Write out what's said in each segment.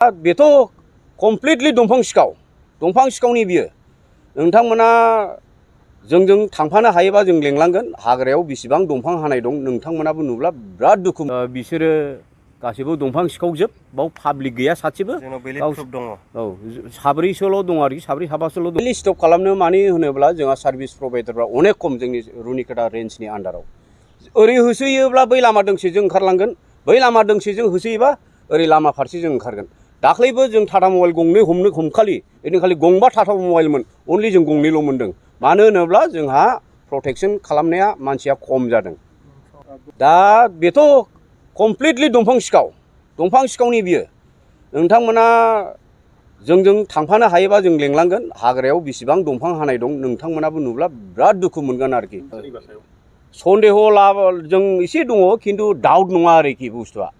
बेथ' कमप्लिटलि दंफां सिखावनि बियो नोंथांमोना जोंजों थांफानो हायोबा जों लेंलांगोन हाग्रायाव बेसेबां दंफां हानाय दं नोंथांमोनाबो नुब्ला बिराद दुखु बिसोरो गासैबो दंफां सिखावजोब बाव पाब्लिक गैया सासेबो दङ औ साब्रैसोल' दं आरोखि साब्रै साबासोल' दं स्टप खालामनो मानि होनोब्ला जोंहा सार्भिस प्रभाइडारफ्रा अनेक खम जोंनि रुनिकाटा रेन्जनि आन्डाराव ओरै होसोयोब्ला बै लामा दोंसेजों ओंखारलांगोन बै लामा दोंसेजों होसोयोबा ओरै लामा फारसेजों ओंखारगोन दाख्लैबो जों टाटा मबाइल गंनै हमखालि ओइदिनखालि गंबा टाटा मबाइलमोन अनलि जों गंनैल' मोनदों मानो होनोब्ला जोंहा प्रटेक्सन खालामनाया मानसिया खम जादों दा बेथ' कमप्लिटलि दंफां सिखावनि बियो नोंथांमोना जोंजों थांफानो हायोबा जों लेंलांगोन हाग्रायाव बेसेबां दंफां हानाय दं नोंथांमोनाबो नुब्ला बिराद दुखु मोनगोन आरोखि सन्देह जों एसे दङ खिन्थु डाउट नङा आरोखि बुस्थुआ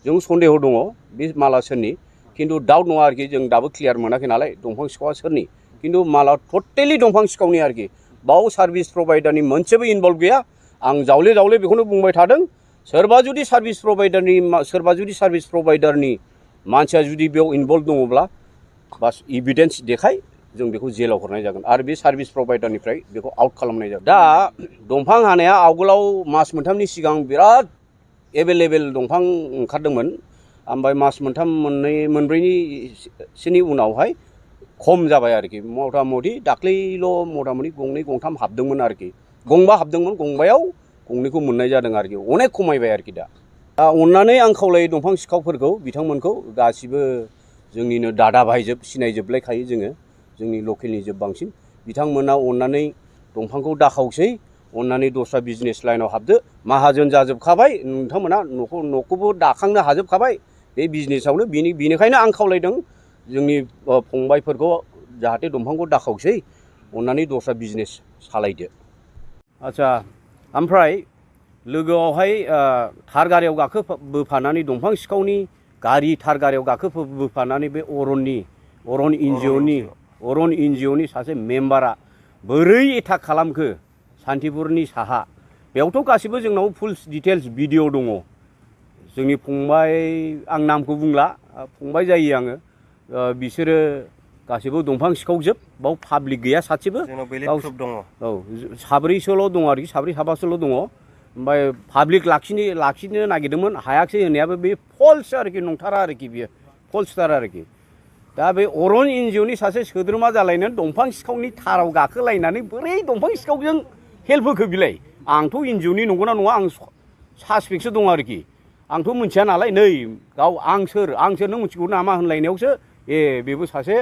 जों सन्देह दङ बे माला सोरनि खिन्थु डाउट नङा आरोखि जों दाबो क्लियार मोनाखै नालाय दंफां सिखावा सोरनि खिन्थु माला टटेलि दंफां सिखावनि आरोखि बाव सार्भिस प्रभाइडारनि मोनसेबो इनभल्भ गैया आं जावले बेखौनो बुंबाय थादों सोरबा जुदि सार्भिस प्रभाइडारनि मानसिया जुदि बेयाव इनभल्भ दङब्ला बास एभिडेन्स देखाय जों बेखौ जेलाव हरनाय जागोन आरो बे सार्भिस प्रभाइडारनिफ्राय बेखौ आउट खालामनाय जागोन दा दंफां हानाया आवगोलाव मास मोनथामनि सिगां बिराद एभेलेबेल दंफां ओंखारदोंमोन ओमफ्राय मास मोनथाम मोनब्रैनिसोनि उनावहाय खम जाबाय आरोखि मथा मथि दाख्लैल' मथा मथि गंनै गंथाम हाबदोंमोन आरोखि गंबा हाबदोंमोन गंबायाव गंनैखौ मोननाय जादों आरोखि अनेक खमायबाय आरोखि दा अननानै आं खावलायो दंफां सिखावफोरखौ बिथांमोनखौ गासिबो जोंनिनो दादा भाइजोब सिनायजोबलायखायो जोङो जोंनि लकेलनि जोब बांसिन बिथांमोना अननानै दंफांखौ दाखावसै अननानै दस्रा बिजनेस लाइनाव हाबदो माहाजोन जाजोबखाबाय नोंथांमोना न'खौबो दाखांनो हाजोबखाबाय बे बिजनेसावनो बेनिखायनो आं खावलायदों जोंनि फंबायफोरखौ जाहाथे दंफांखौ दाखावसै अननानै दस्रा बिजनेस सालायदो आच्छा ओमफ्राय लोगोआवहाय थार गारियाव बोफानानै दंफां सिखावनि गारि थार गारियाव बोफानानै बे अरन एनजिअनि सासे मेम्बारा बोरै एटाक खालामखो सान्तिपुरनि साहा बेयावथ' गासिबो जोंनाव फुल डिटेल्स भिडिअ दङ जोंनि फंबाय आं नामखौ बुंला फंबाय जायो आङो बिसोरो गासिबो दंफां सिखावजोब बाव पाब्लिक गैया सासेबो दङ औ साब्रैसोल' दं आरोखि साब्रै साबासोल' दङ ओमफ्राय पाब्लिक लाखिनो नागिरदोंमोन हायाखिसै होननायाबो बे फल्स आरोखि नंथारा आरोखि बियो फल्सथार आरोखि दा बे अरन एनजिअनि सासे सोद्रोमा जालायनानै दंफां सिखावनि थाराव गाखोलायनानै बोरै दंफां सिखावजों हेल्प होखो बिलाय आंथ' एनजिअनि नंगौना नङा आं सासपेक्टसो दं आरोखि आंथ' मिथिया नालाय नै आं सोर नों मिथिगौ नामा होनलायनायावसो बेबो सासे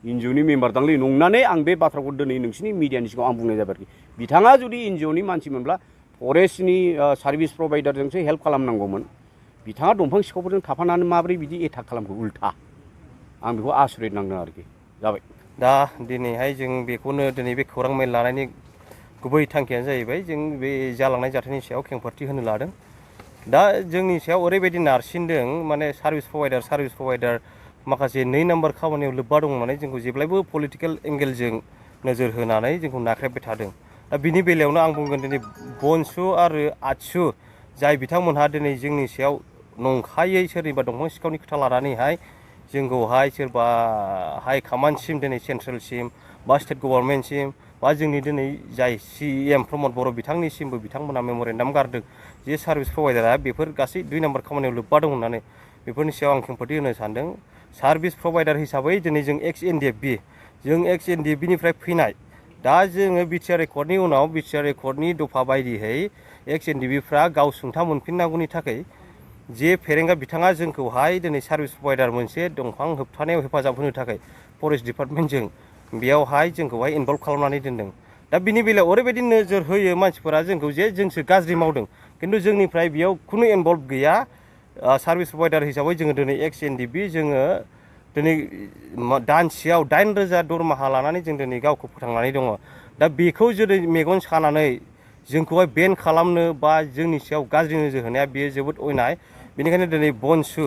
एनजिअनि मेम्बार दांलै नंनानै आं बे बाथ्राखौ दिनै नोंसिनि मिडियानि सिगाङाव आं बुंनाय जाबाय आरोखि बिथाङा जुदि एनजिअनि मानसिमोनब्ला फरेस्टनि सार्भिस प्रभाइडारजोंसो हेल्प खालामनांगौमोन बिथाङा दंफां सिखावफोरजों थाफानानै माबोरै बिदि एटाक खालामखो उल्था आं बेखौ आसरित नांदों आरोखि जाबाय दा दिनैहाय जों बेखौनो दिनै बे खौरां मेल लानायनि गुबै थांखियानो जाहैबाय जों बे जालांनाय जाथायनि सायाव खेंफोरथि होनो लादों दा जोंनि सायाव ओरैबायदि नारसिनदों माने सार्भिस प्रभाइडार माखासे 2 नाम्बार खामानियाव लोब्बा दं होननानै जोंखौ जेब्लायबो पलिटिकेल एंगेलजों नोजोर होनानै जोंखौ नाख्रेबबाय थादों दा बिनि बेलायावनो आं बुंगोन दिनै बनसु आरो आतसु जाय बिथांमोनहा दिनै जोंनि सायाव नंखायै सोरनिबा दंफां सिखावनि खोथा लानानैहाय जोंखौहाय सोरबा हाइ कमान्डसिम दिनै सेन्ट्रेलसिम बा स्टेट गभर्नमेन्टसिम बा जोंनि दिनै जाय CM प्रमद बर' बिथांनिसिमबो बिथांमोना मेम'रेन्डाम गारदों जे सार्भिस प्रभाइडारा बेफोर गासै 2 नाम्बार खामानियाव लोब्बा दं होननानै बेफोरनि सायाव आं खेंफोरथि होनो सानदों सार्भिस प्रभाइडार हिसाबै दिनै जों एक्स एनडिएफबिनिफ्राय फैनाय दा जोङो BTR रेकर्डनि उनाव BTR रेकर्डनि दफा बायदियै एक्स एनडिएफबिफ्रा गाव सुंथा मोनफिननांगौनि थाखाय जे फेरेंगा बिथाङा जोंखौहाय दिनै सार्भिस प्रभाइडार मोनसे दंफां होबथानायाव हेफाजाब होनो थाखाय फरेस्ट डिपार्टमेन्टजों बेयावहाय जोंखौहाय इनभल्भ खालामनानै दोनदों दा बिनि बेलायाव ओरैबायदि नोजोर होयो मानसिफोरा जोंखौ जे जोंसो गाज्रि मावदों खिन्थु जोंनिफ्राय बेयाव खुनु इनभल्भ गैया सार्भिस प्रभाइडार हिसाबै जोङो दिनै एक्स एनडिएफबि जोङो दिनै दानसेयाव 8,000 दरमाहा लानानै जों दिनै गावखौ फोथांनानै दङ दा बेखौ जुदि मेगन सानानै जोंखौहाय बेन खालामनो बा जोंनि सायाव गाज्रि नोजोर होनाया बेयो जोबोद अयनाय बेनिखायनो दिनै बनसु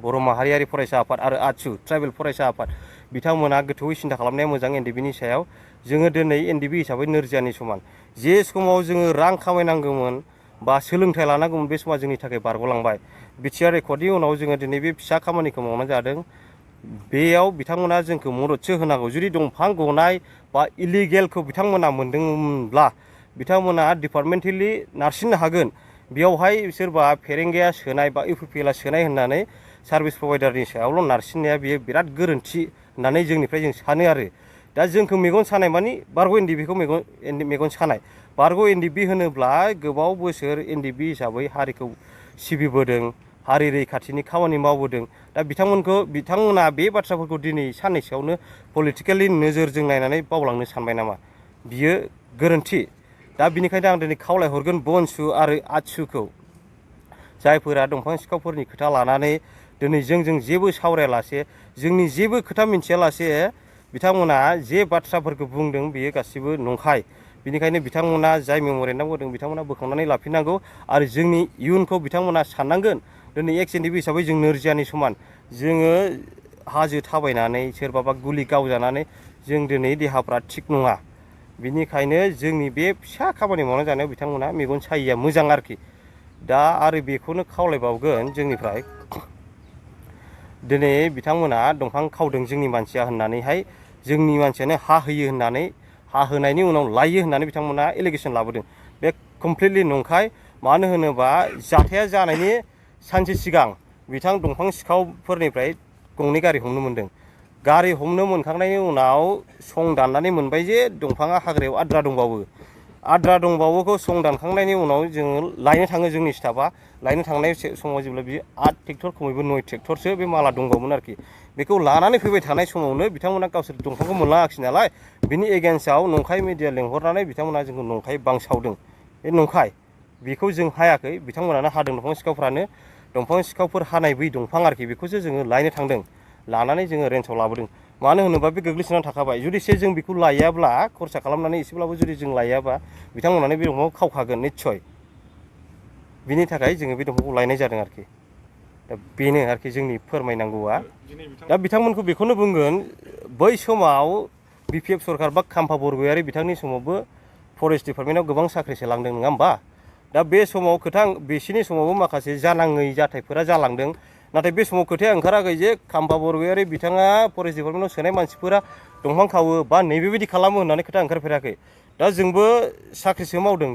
बर' माहारियारि फरायसा आफाद आरो आतसु ट्राइबेल फरायसा आफाद बिथांमोना गोथौयै सिन्था खालामनाया मोजां एनडिएफबिनि सायाव जोङो दिनै एनडिएफबि हिसाबै नोरजियानि समान जे समाव जोङो रां खामायनांगौमोन बा सोलोंथाइ लानांगौमोन बे समा जोंनि थाखाय बारग'लांबाय BTR रेकर्डनि उनाव जोङो दिनै बे फिसा खामानिखौ मावनाय जादों। बेयाव बिथांमोना जोंखौ मददसो होनांगौ। जुदि दंफां गनाय बा इलिगेलखौ बिथांमोना मोनदोंब्ला बिथांमोना डिपार्टमेन्टेलि नारसिननो हागोन। बेयावहाय सोरबा फेरेंगाया सोनाय बा इउपिपिएलआ सोनाय होननानै सार्भिस प्रभाइडारनि सायावल' नारसिननाया बेयो बिराद गोरोन्थि होननानै जोंनिफ्राय जों सानो आरो। दा जोंखौ मेगन सानाय मानि बारग' एनडिबिखौ मेगन सानाय। बारग' एनडिबि होनोब्ला गोबाव बोसोर एनडिबि हिसाबै हारिखौ सिबिबोदों, हारि रैखाथिनि खामानि मावबोदों। दा बिथांमोना बे बाथ्राफोरखौ दिनै साननैसोआवनो पलिटिकेलि नोजोरजों नायनानै बावलांनो सानबाय नामा? बियो गोरोन्थि। दा बिनिखायनो आं दिनै खावलायहरगोन बनसु आरो आतसुखौ, जायफोरा दंफां सिखावफोरनि खोथा लानानै दिनै जोंजों जेबो सावरायालासे, जोंनि जेबो खोथा मिन्थियालासे बिथांमोना जे बाथ्राफोरखौ बुंदों बेयो गासिबो नंखाय। बिनिखायनो बिथांमोना जाय मेम'रेन्डाम होदों बिथांमोना बोखांनानै लाफिननांगौ आरो जोंनि इयुनखौ बिथांमोना साननांगोन। दिनै एक्स एनडिबि हिसाबै जों नोरजियानि समान। जोङो हाजो थाबायनानै सोरबाबा गुलि गावजानानै जों दिनै देहाफ्रा थिग नङा। बिनिखायनो जोंनि बे फिसा खामानि मावनानै जानायाव बिथांमोना मेगन सायिया मोजां आरोखि। दा आरो बेखौनो खावलायबावगोन जोंनिफ्राय, दिनै बिथांमोना दंफां खावदों जोंनि मानसिया होननानैहाय जोंनि मानसियानो हा होयो होननानै, हा होनायनि उनाव लायो होननानै बिथांमोना एलिगेसन लाबोदों। बे कमप्लिटलि नंखाय। मानो होनोबा जाथाया जानायनि सानसे सिगां बिथां दंफां सिखावफोरनिफ्राय गंनै गारि हमनो मोनदों। गारि हमनो मोनखांनायनि उनाव सं दाननानै मोनबाय जे दंफाङा हाग्रायाव आद्रा दंबावो। आद्रा दंबावोखौ सं दानखांनायनि उनाव जोङो लायनो थाङो, जोंनि स्टाफआ लायनो थांनाय समाव जेब्ला बियो 8 ट्रेक्टर खमैबो 9 ट्रेक्टरसो बे माला दंबावोमोन आरोखि। बेखौ लानानै फैबाय थानाय समावनो बिथांमोना गावसोर दंफांखौ मोनलाङाखिसै नालाय, बिनि एगेन्स्टआव नंखाय मिडिया लेंहरनानै बिथांमोना जोंखौ नंखाय बांसावदों। बे नंखाय। बेखौ जों हायाखै, बिथांमोनानो हादों। दंफां सिखावफ्रानो दंफां सिखावफोर हानाय बै दंफां आरोखि, बेखौसो जोङो लायनो थांदों। लानानै जोङो रेन्जआव लाबोदों। मानो होनोबा बे गोग्लैसोनानै थाखाबाय। जुदिसे जों बेखौ लायाब्ला, खरसा खालामनानै एसेब्लाबो जुदि जों लायाबा बिथांमोनानो बे दंफांखौ खावखागोन निस्सय। बिनि थाखाय जोङो बे दंफांखौ लायनाय जादों आरोखि। दा बेनो आरोखि जोंनि फोरमायनांगौआ। दा बिथांमोनखौ बेखौनो बुंगोन, बै समाव बिपिएफ सरखार बा खाम्फा बरगयारि बिथांनि समावबो फरेस्ट डिपार्टमेन्टआव गोबां साख्रि सोलांदों, नङा होमबा? दा बे समाव बिसिनि समावबो माखासे जानाङै जाथायफोरा जालांदों। नाथाय बे समाव खोथाया ओंखाराखै जे खाम्फा बरगयारि बिथाङा फरेस्ट डिपार्टमेन्टआव सोनाय मानसिफोरा दंफां खावो बा नैबेबायदि खालामो होननानै खोथा ओंखारफेराखै। दा जोंबो साख्रिसो मावदों।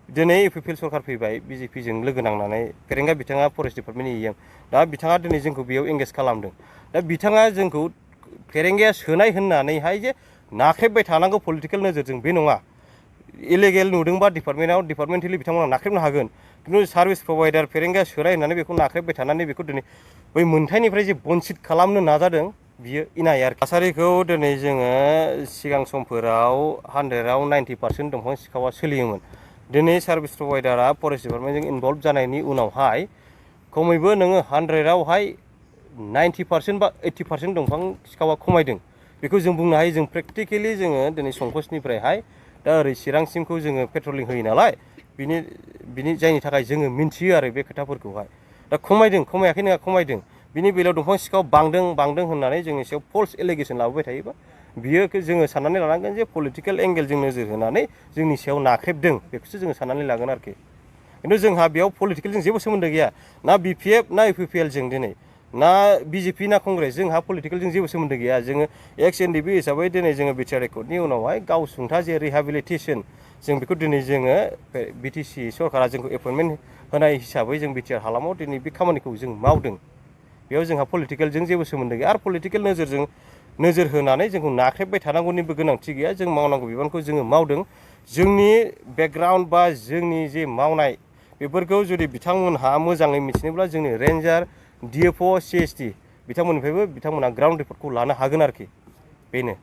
दिनै इउपिपिएल सरखार फैबाय, बिजेपिजों लोगो नांनानै। फेरेंगा बिथाङा फरेस्ट डिपार्टमेन्टनि इएम। दा बिथाङा दिनै जोंखौ बेयाव एंगेज खालामदों। दा बिथाङा जोंखौ फेरेंगाया सोनाय होननानैहाय जे नाख्रेबबाय थानांगौ पलिटिकेल नोजोरजों, बे नङा। इलिगेल नुदोंबा डिपार्टमेन्टेलि बिथांमोना नाख्रेबनो हागोन। खिन्थु सार्भिस प्रभाइडार फेरेंगाया सोनाय होननानै बेखौ नाख्रेबबाय थानानै बेखौ दिनै बै मोनथायनिफ्राय जे बन्सित खालामनो नाजादों, बियो इनाय आरो। थासारिखौ दिनै जोङो सिगां समफोराव 100आव 90% दंफां सिखावा सोलियोमोन। दिनै सार्भिस प्रभाइडारा फरेस्ट डिपार्टमेन्टजों इनभल्भ जानायनि उनावहाय खमैबो नोङो 100आवहाय 90% बा 80% दंफां सिखावा खमायदों। बेखौ जों बुंनो हायो। जों प्रेक्टिकेलि जोङो दिनै संकसनिफ्रायहाय दा ओरै चिरांसिमखौ जोङो पेट्रलिं होयो नालाय, बिनि जायनि थाखाय जोङो मिन्थियो आरो बे खोथाफोरखौहाय। दा खमायदों, खमायाखै नङा, खमायदों। बिनि बेलायाव दंफां सिखाव बांदों होननानै जोंनि सायाव फल्स एलिगेसन लाबोबाय थायोबा बियो जोङो साननानै लानांगोन जे पलिटिकेल एंगेलजों नोजोर होनानै जोंनि सायाव नाख्रेबदों, बेखौसो जोङो साननानै लागोन आरोखि। खिन्थु जोंहा बेयाव पलिटिकेलजों जेबो सोमोन्दो गैया। ना बिपिएफ ना इउपिपिएलजों दिनै, ना बिजेपि ना कंग्रेस, जोंहा पलिटिकेलजों जेबो सोमोन्दो गैया। जोङो एक्स एनडिबि हिसाबै दिनै जोङो बिटिआर रेकर्डनि उनावहाय गावसुंथा जे रिहेबिलिटेसन, जों बेखौ दिनै जोङो बिटिसि सरकारा जोंखौ एपइन्टमेन्ट होनाय हिसाबै जों बिटिआर हालामाव दिनै बे खामानिखौ जों मावदों। बेयाव जोंहा पलिटिकेलजों जेबो सोमोन्दो गैया। आरो पलिटिकेल नोजोर होनानै जोंखौ नाख्रेबबाय थानांगौनिबो गोनांथि गैया। जों मावनांगौ बिबानखौ जोङो मावदों। जोंनि बेकग्राउन्ड बा जोंनि जे मावनाय बेफोरखौ जुदि बिथांमोनहा मोजाङै मिथिनोब्ला जोंनि रेन्जार, डिएफअ, सिएसटि बिथांमोननिफ्रायबो बिथांमोनहा ग्राउन्ड रिपर्टखौ लानो हागोन आरोखि। बेनो।